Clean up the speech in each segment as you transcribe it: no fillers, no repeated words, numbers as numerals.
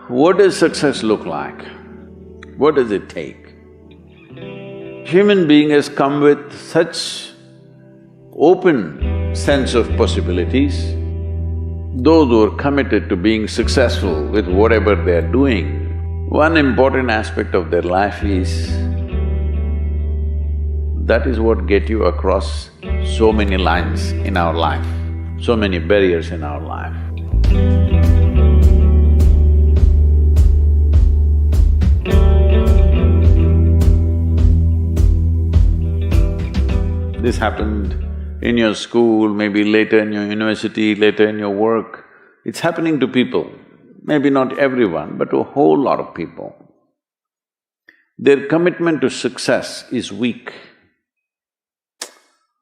What does success look like? What does it take? Human being has come with such open sense of possibilities. Those who are committed to being successful with whatever they are doing, one important aspect of their life is that is what get you across so many lines in our life, so many barriers in our life. This happened in your school, maybe later in your university, later in your work. It's happening to people, maybe not everyone, but to a whole lot of people. Their commitment to success is weak.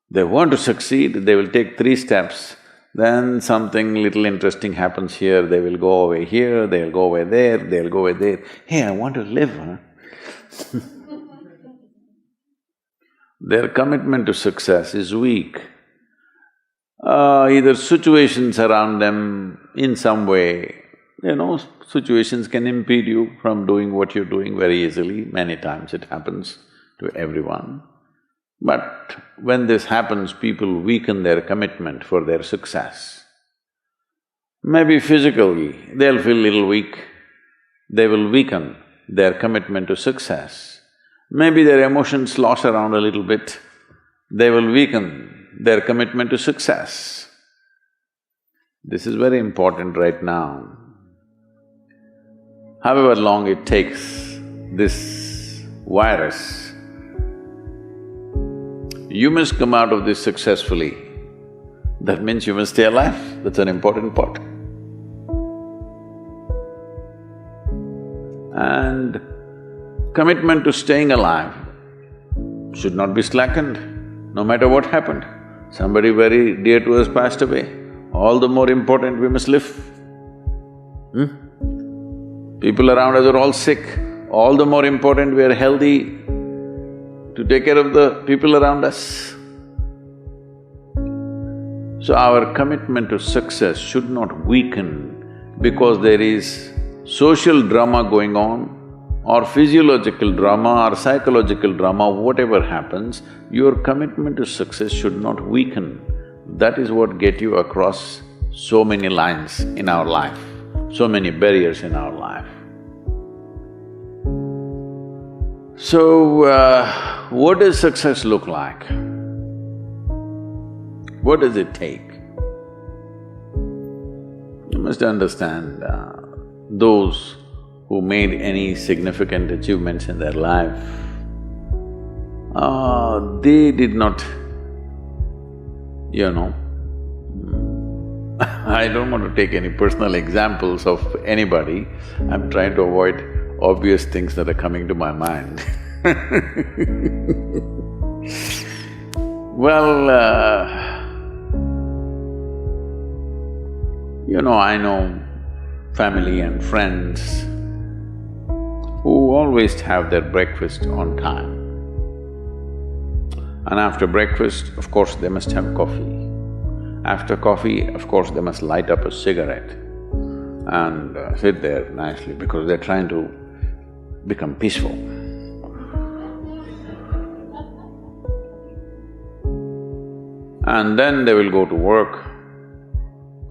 They want to succeed, they will take 3 steps, then something little interesting happens here, they will go over here, they'll go over there, they'll go over there. Hey, I want to live, huh? Their commitment to success is weak. Either situations around them in some way, situations can impede you from doing what you're doing very easily. Many times it happens to everyone. But when this happens, people weaken their commitment for their success. Maybe physically, they'll feel little weak, they will weaken their commitment to success. Maybe their emotions slosh around a little bit, they will weaken their commitment to success. This is very important right now. However long it takes, this virus, you must come out of this successfully. That means you must stay alive, that's an important part. And commitment to staying alive should not be slackened, no matter what happened. Somebody very dear to us passed away, all the more important we must live. People around us are all sick, all the more important we are healthy to take care of the people around us. So our commitment to success should not weaken because there is social drama going on, or physiological drama or psychological drama, whatever happens, your commitment to success should not weaken. That is what get you across so many lines in our life, so many barriers in our life. So, what does success look like? What does it take? You must understand, those who made any significant achievements in their life, they did not, I don't want to take any personal examples of anybody, I'm trying to avoid obvious things that are coming to my mind. Well, I know family and friends who always have their breakfast on time. And after breakfast, of course, they must have coffee. After coffee, of course, they must light up a cigarette and sit there nicely because they're trying to become peaceful. And then they will go to work,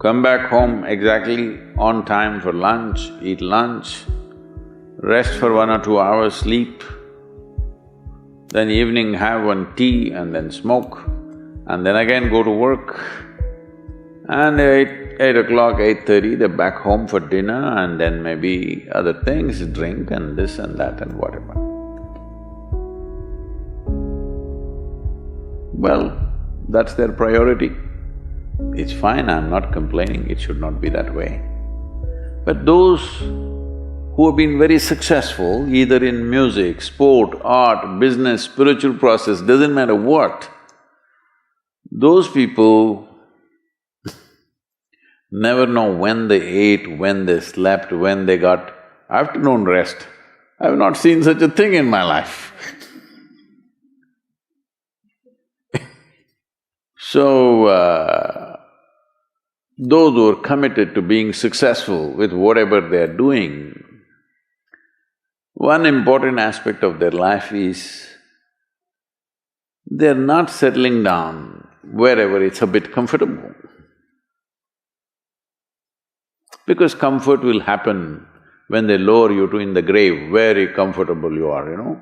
come back home exactly on time for lunch, eat lunch, rest for 1 or 2 hours, sleep, then evening have one tea and then smoke, and then again go to work. And 8 o'clock, 8:30, they're back home for dinner and then maybe other things, drink and this and that and whatever. Well, that's their priority. It's fine, I'm not complaining, it should not be that way. But those who have been very successful, either in music, sport, art, business, spiritual process, doesn't matter what, those people never know when they ate, when they slept, when they got afternoon rest. I've not seen such a thing in my life. So, those who are committed to being successful with whatever they are doing, One important aspect of their life is they're not settling down wherever it's a bit comfortable. Because comfort will happen when they lower you to in the grave, very comfortable you are, you know.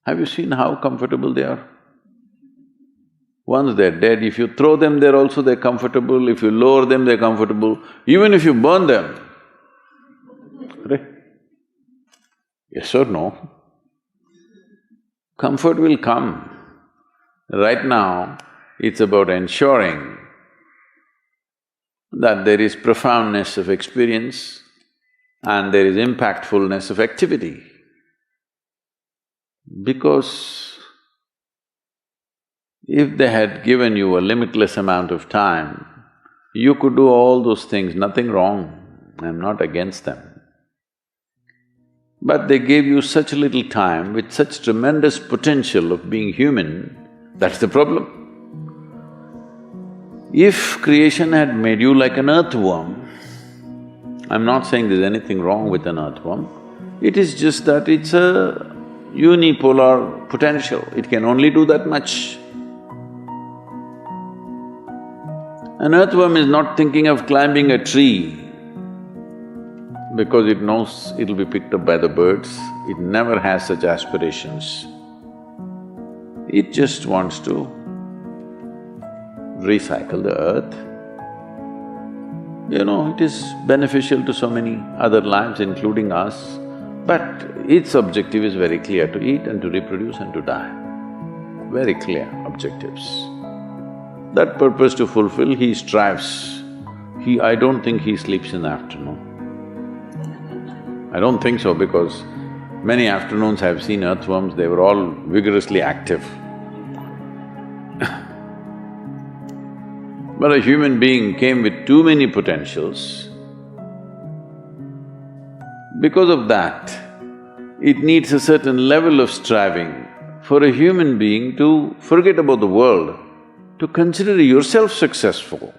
Have you seen how comfortable they are? Once they're dead, if you throw them there also they're comfortable, if you lower them they're comfortable, even if you burn them. Right? Yes or no? Comfort will come. Right now, it's about ensuring that there is profoundness of experience and there is impactfulness of activity. Because if they had given you a limitless amount of time, you could do all those things, nothing wrong, I'm not against them. But they gave you such little time with such tremendous potential of being human, that's the problem. If creation had made you like an earthworm, I'm not saying there's anything wrong with an earthworm, it is just that it's a unipolar potential, it can only do that much. An earthworm is not thinking of climbing a tree because it knows it'll be picked up by the birds, it never has such aspirations. It just wants to recycle the earth. You know, it is beneficial to so many other lives, including us, but its objective is very clear, to eat and to reproduce and to die. Very clear objectives. That purpose to fulfill, he strives. I don't think he sleeps in the afternoon. I don't think so, because many afternoons I've seen earthworms, they were all vigorously active. But a human being came with too many potentials. Because of that, it needs a certain level of striving for a human being to forget about the world, to consider yourself successful.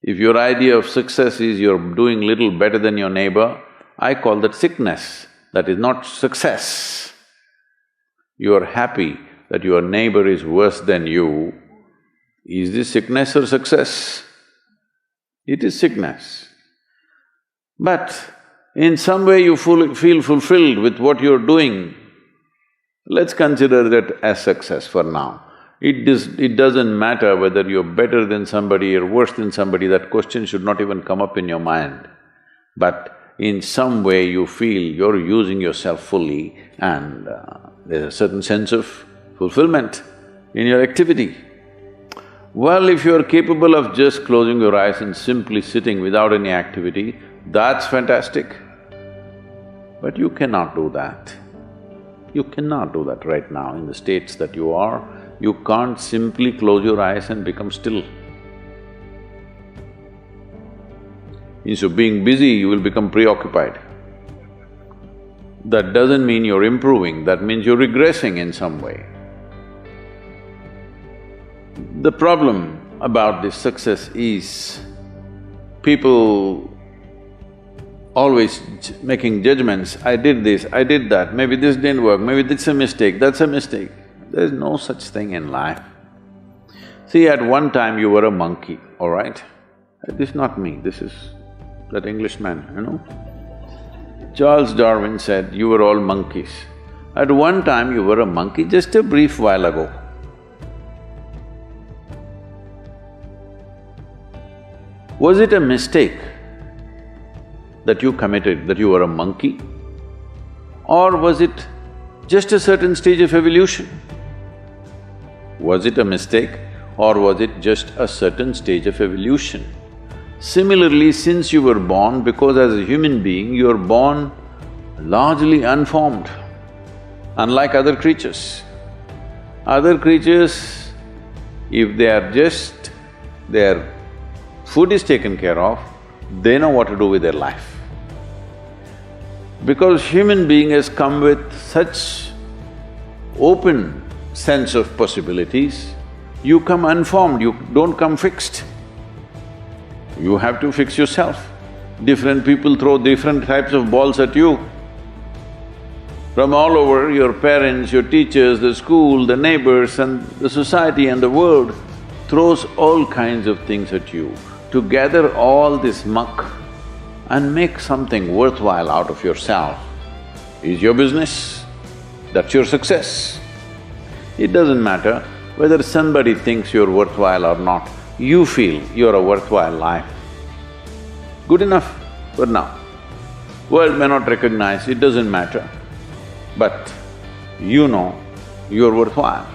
If your idea of success is you're doing little better than your neighbor, I call that sickness, that is not success. You are happy that your neighbor is worse than you. Is this sickness or success? It is sickness. But in some way you feel fulfilled with what you're doing, let's consider that as success for now. It doesn't matter whether you're better than somebody or worse than somebody, that question should not even come up in your mind. But in some way you feel you're using yourself fully and there's a certain sense of fulfillment in your activity. Well, if you're capable of just closing your eyes and simply sitting without any activity, that's fantastic. But you cannot do that. You cannot do that right now in the states that you are. You can't simply close your eyes and become still. Instead of being busy, you will become preoccupied. That doesn't mean you're improving, that means you're regressing in some way. The problem about this success is people always making judgments, I did this, I did that, maybe this didn't work, maybe this is a mistake, that's a mistake. There's no such thing in life. See, at one time you were a monkey, all right? This is not me, this is that Englishman, you know? Charles Darwin said, you were all monkeys. At one time you were a monkey, just a brief while ago. Was it a mistake that you committed, that you were a monkey? Or was it just a certain stage of evolution? Was it a mistake or was it just a certain stage of evolution? Similarly, since you were born, because as a human being, you're born largely unformed, unlike other creatures. Other creatures, if they are just… their food is taken care of, they know what to do with their life. Because human being has come with such open sense of possibilities, you come unformed, you don't come fixed. You have to fix yourself. Different people throw different types of balls at you. From all over, your parents, your teachers, the school, the neighbors and the society and the world throws all kinds of things at you. To gather all this muck and make something worthwhile out of yourself is your business. That's your success. It doesn't matter whether somebody thinks you're worthwhile or not, you feel you're a worthwhile life. Good enough for now. World may not recognize, it doesn't matter, but you know you're worthwhile.